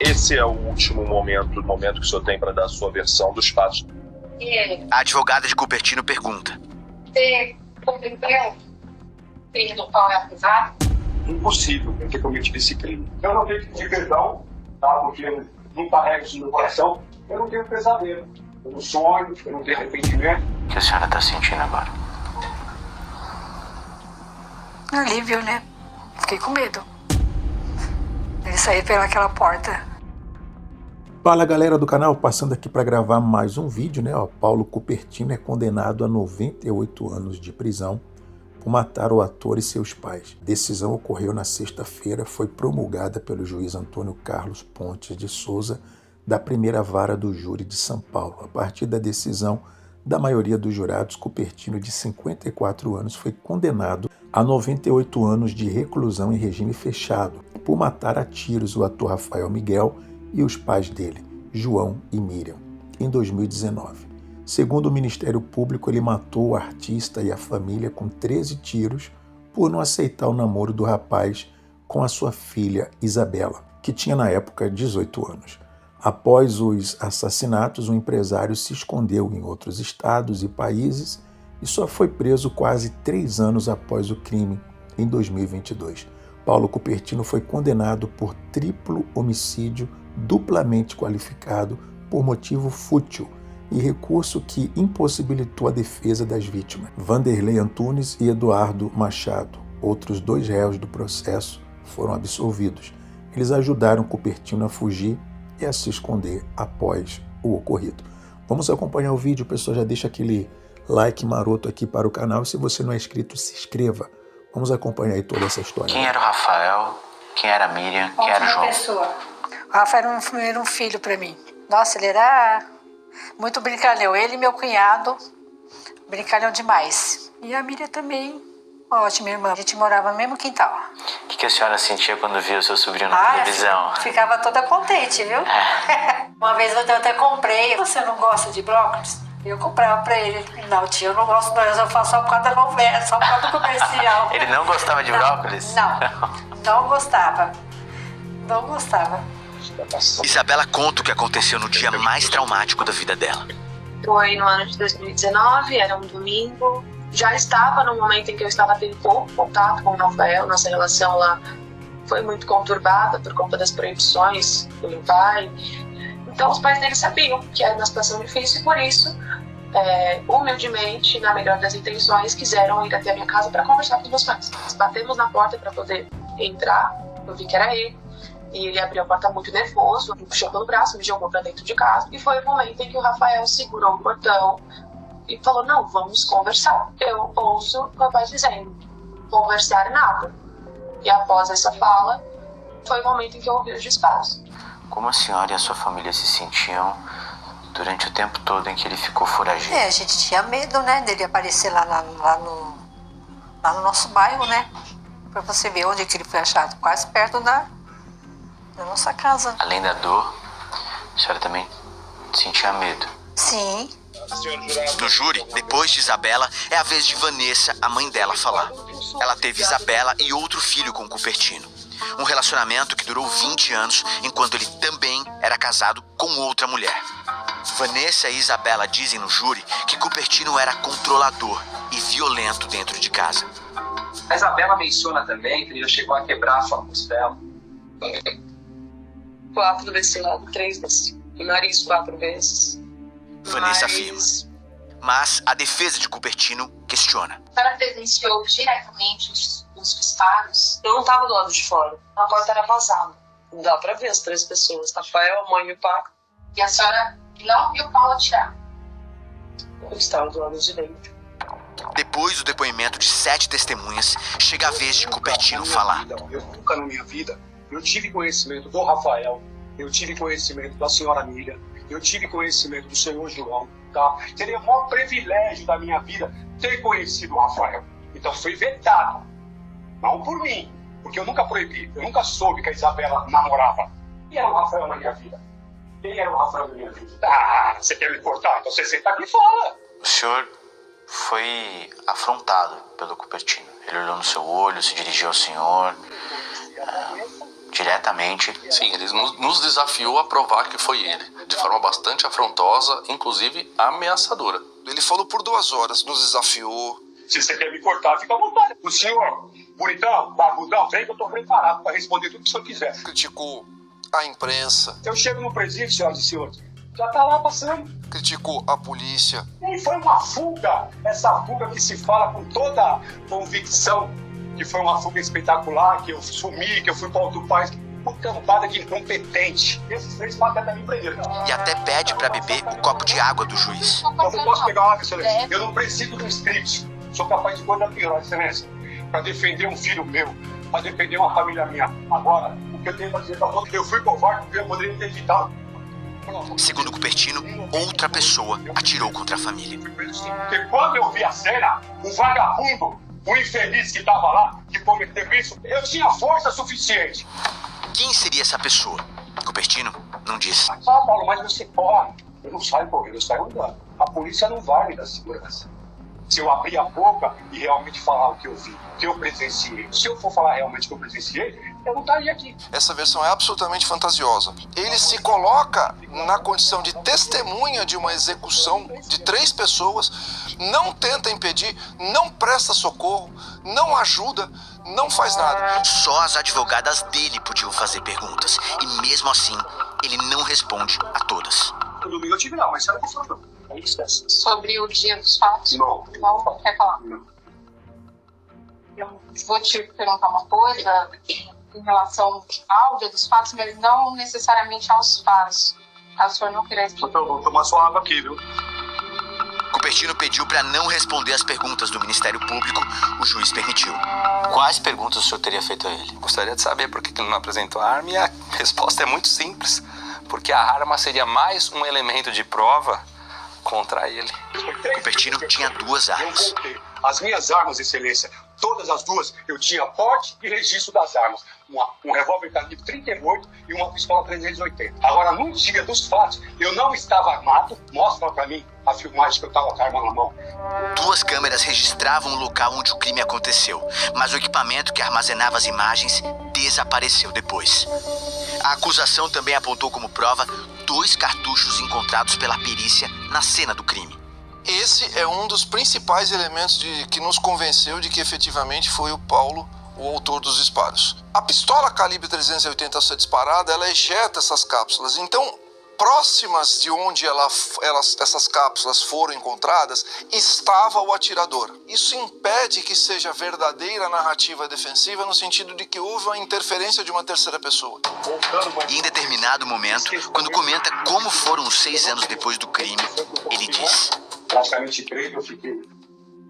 Esse é o último momento, o momento que o senhor tem para dar a sua versão dos fatos. E ele? A advogada de Cupertino pergunta. Você compreendeu? Filho do qual é acusado? Impossível eu ter cometido esse crime. Eu não tenho que pedir perdão, tá? Porque eu não carrego isso no meu coração. Eu não tenho pesadelo. Eu não sonho, eu não tenho arrependimento. O que a senhora está sentindo agora? Alívio, né? Fiquei com medo. Ele sair pelaquela porta. Fala galera do canal, passando aqui para gravar mais um vídeo, né? Paulo Cupertino é condenado a 98 anos de prisão por matar o ator e seus pais. A decisão ocorreu na sexta-feira, foi promulgada pelo juiz Antônio Carlos Pontes de Souza, da primeira vara do júri de São Paulo. A partir da decisão da maioria dos jurados, Cupertino, de 54 anos, foi condenado a 98 anos de reclusão em regime fechado por matar a tiros o ator Rafael Miguel e os pais dele, João e Miriam, em 2019. Segundo o Ministério Público, ele matou o artista e a família com 13 tiros por não aceitar o namoro do rapaz com a sua filha Isabela, que tinha na época 18 anos. Após os assassinatos, o empresário se escondeu em outros estados e países e só foi preso quase 3 anos após o crime, em 2022. Paulo Cupertino foi condenado por triplo homicídio duplamente qualificado por motivo fútil e recurso que impossibilitou a defesa das vítimas. Vanderlei Antunes e Eduardo Machado, outros 2 réus do processo, foram absolvidos. Eles ajudaram Cupertino a fugir e a se esconder após o ocorrido. Vamos acompanhar o vídeo, pessoal, já deixa aquele like maroto aqui para o canal. Se você não é inscrito, se inscreva. Vamos acompanhar aí toda essa história. Quem era o Rafael? Quem era a Miriam? Quem era o João? Pessoa. O Rafael era um filho para mim. Nossa, ele era muito brincalhão. Ele e meu cunhado, brincalhão demais. E a Miriam também, ótima irmã. A gente morava no mesmo quintal. O que a senhora sentia quando via o seu sobrinho na televisão? Ficava toda contente, viu? Uma vez eu até comprei. Você não gosta de brócolis? Eu comprava pra ele. Não, tia, eu não gosto não. Eu faço só por causa da novela, só por causa do comercial. Ele não gostava de brócolis? Não gostava. Não gostava. Isabela conta o que aconteceu no dia mais traumático da vida dela. Foi no ano de 2019, era um domingo. Já estava no momento em que eu estava tendo pouco contato com o Rafael. Nossa relação lá foi muito conturbada por conta das proibições do meu pai. Então os pais dele sabiam que era uma situação difícil e por isso, humildemente, na melhor das intenções, quiseram ir até a minha casa para conversar com os meus pais. Nós batemos na porta para poder entrar, eu vi que era ele, e ele abriu a porta muito nervoso, me puxou pelo braço, me jogou para dentro de casa, e foi o momento em que o Rafael segurou o portão e falou, não, vamos conversar. Eu ouço o meu pai dizendo, conversar nada. E após essa fala, foi o momento em que eu ouvi os disparos. Como a senhora e a sua família se sentiam durante o tempo todo em que ele ficou foragido? A gente tinha medo, né, dele aparecer lá no nosso bairro, né? Pra você ver onde que ele foi achado, quase perto da nossa casa. Além da dor, a senhora também sentia medo? Sim. No júri, depois de Isabela, é a vez de Vanessa, a mãe dela, falar. Ela teve Isabela e outro filho com Cupertino. Um relacionamento que durou 20 anos, enquanto ele também era casado com outra mulher. Vanessa e Isabela dizem no júri que Cupertino era controlador e violento dentro de casa. A Isabela menciona também que ele já chegou a quebrar a sua costela. 4 desse lado, 3 desse. O nariz 4 vezes. Vanessa afirma. Mas a defesa de Cupertino questiona. A senhora presenciou diretamente os disparos? Eu não estava do lado de fora. A porta era vazada. Dá pra ver as 3 pessoas. Rafael, a mãe e o pai. E a senhora não viu Paulo atirar? Eu estava do lado de dentro. Depois do depoimento de 7 testemunhas, chega a vez de Cupertino falar. Eu nunca na minha vida, eu tive conhecimento do Rafael, eu tive conhecimento da senhora Miriam, eu tive conhecimento do senhor João, tá? Seria o maior privilégio da minha vida ter conhecido o Rafael. Então foi vetado, não por mim, porque eu nunca proibi, eu nunca soube que a Isabela namorava. Quem era o Rafael na minha vida? Quem era o Rafael na minha vida? Ah, você quer me cortar? Então você senta aqui fora. O senhor foi afrontado pelo Cupertino. Ele olhou no seu olho, se dirigiu ao senhor. diretamente. Sim, ele nos desafiou a provar que foi ele, de forma bastante afrontosa, inclusive ameaçadora. Ele falou por 2 horas, nos desafiou. Se você quer me cortar, fica à vontade. O senhor, bonitão, barbudão, vem que eu tô preparado para responder tudo que o senhor quiser. Criticou a imprensa. Eu chego no presídio, senhoras e senhores, já tá lá passando. Criticou a polícia. E foi uma fuga, essa fuga que se fala com toda convicção, que foi uma fuga espetacular, que eu sumi, que eu fui para outro país. Uma cambada de incompetente. Esses 3 patetas me prenderam. E até pede para beber o copo de água do juiz. Eu não posso pegar uma água, excelência. Eu não preciso de um script. Sou capaz de coisa pior, excelência. Para defender um filho meu, para defender uma família minha. Agora, o que eu tenho para dizer para você, eu fui covarde porque eu poderia ter evitado. Segundo Cupertino, outra pessoa atirou contra a família. Porque quando eu vi a cena, o vagabundo, o infeliz que estava lá, que cometeu isso, eu tinha força suficiente. Quem seria essa pessoa? Cupertino não disse. Ah, Paulo, mas você corre. Eu não saio correndo, eu saio andando. A polícia não vai me dar segurança. Se eu abrir a boca e realmente falar o que eu vi, o que eu presenciei, se eu for falar realmente o que eu presenciei, eu não estaria aqui. Essa versão é absolutamente fantasiosa. Ele se coloca na condição de testemunha de uma execução de 3 pessoas, não tenta impedir, não presta socorro, não ajuda, não faz nada. Só as advogadas dele podiam fazer perguntas. E mesmo assim, ele não responde a todas. No domingo eu tive lá, mas será que foi? É isso. Sobre o dia dos fatos? Não. Não? Quer falar? Não. Eu vou te perguntar uma coisa em relação ao dia dos fatos, mas não necessariamente aos fatos. Caso o senhor não queira explicar. Então, vou tomar sua água aqui, viu? Cupertino pediu para não responder as perguntas do Ministério Público. O juiz permitiu. Quais perguntas o senhor teria feito a ele? Gostaria de saber por que ele não apresentou a arma, e a resposta é muito simples. Porque a arma seria mais um elemento de prova contra ele. Cupertino tinha 2 Eu armas. voltei. As minhas armas, excelência, todas as 2, eu tinha porte e registro das armas. Um revólver calibre 38 e uma pistola 380. Agora, no dia dos fatos, eu não estava armado. Mostra pra mim a filmagem que eu estava com a arma na mão. 2 câmeras registravam o local onde o crime aconteceu, mas o equipamento que armazenava as imagens desapareceu depois. A acusação também apontou como prova 2 cartuchos encontrados pela perícia na cena do crime. Esse é um dos principais elementos que nos convenceu de que efetivamente foi o Paulo o autor dos disparos. A pistola calibre 380 ao ser disparada, ela ejeta essas cápsulas. Então, próximas de onde essas cápsulas foram encontradas, estava o atirador. Isso impede que seja verdadeira a narrativa defensiva no sentido de que houve uma interferência de uma terceira pessoa. E em determinado momento, quando comenta como foram os 6 anos depois do crime, ele diz: Praticamente 3, eu fiquei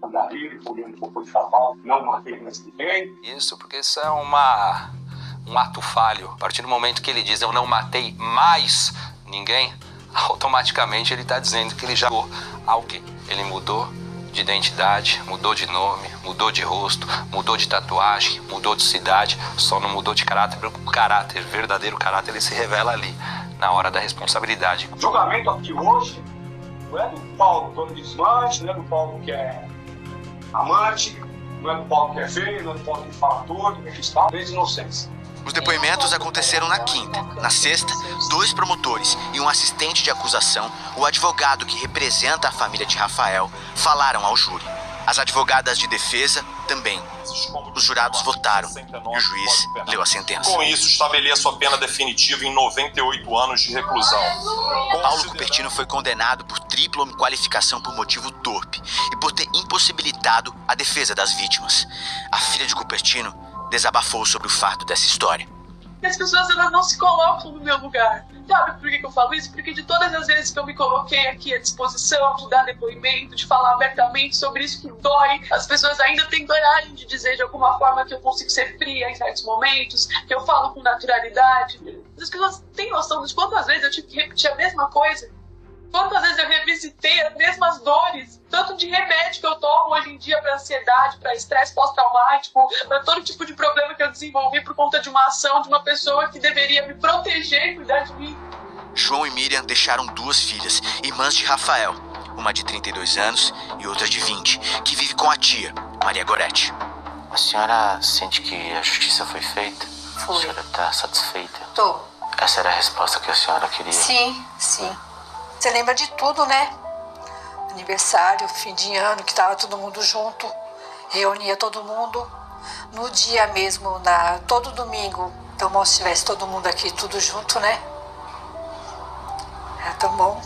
andarilho, comendo um pouco de cavalo, não matei mais ninguém. Isso, porque isso é um ato falho. A partir do momento que ele diz eu não matei mais ninguém, automaticamente ele está dizendo que ele já mudou alguém. Ele mudou de identidade, mudou de nome, mudou de rosto, mudou de tatuagem, mudou de cidade, só não mudou de caráter. O caráter, verdadeiro caráter, ele se revela ali, na hora da responsabilidade. O julgamento aqui hoje não é do Paulo dono de desmanche, não é do Paulo que é amante, não é do Paulo que é feio, não é do Paulo que fala torto, que está desde inocência. Os depoimentos aconteceram na quinta. Na sexta, 2 promotores e um assistente de acusação, o advogado que representa a família de Rafael, falaram ao júri. As advogadas de defesa também. Os jurados votaram e o juiz leu a sentença. Com isso, estabeleço a pena definitiva em 98 anos de reclusão. Paulo Cupertino foi condenado por tripla qualificação por motivo torpe e por ter impossibilitado a defesa das vítimas. A filha de Cupertino desabafou sobre o fato dessa história. As pessoas elas não se colocam no meu lugar. Sabe por que eu falo isso? Porque de todas as vezes que eu me coloquei aqui à disposição de dar depoimento, de falar abertamente sobre isso que dói, as pessoas ainda têm coragem de dizer de alguma forma que eu consigo ser fria em certos momentos, que eu falo com naturalidade. As pessoas têm noção de quantas vezes eu tive que repetir a mesma coisa. Quantas vezes eu revisitei as mesmas dores, tanto de remédio que eu tomo hoje em dia para ansiedade, para estresse pós-traumático, para todo tipo de problema que eu desenvolvi por conta de uma ação de uma pessoa que deveria me proteger e cuidar de mim. João e Miriam deixaram 2 filhas, irmãs de Rafael, uma de 32 anos e outra de 20, que vive com a tia, Maria Goretti. A senhora sente que a justiça foi feita? Foi. A senhora está satisfeita? Tô. Essa era a resposta que a senhora queria? Sim, sim. Você lembra de tudo, né? Aniversário, fim de ano, que tava todo mundo junto. Reunia todo mundo. No dia mesmo, todo domingo, então, se tivesse todo mundo aqui, tudo junto, né? Era tão bom.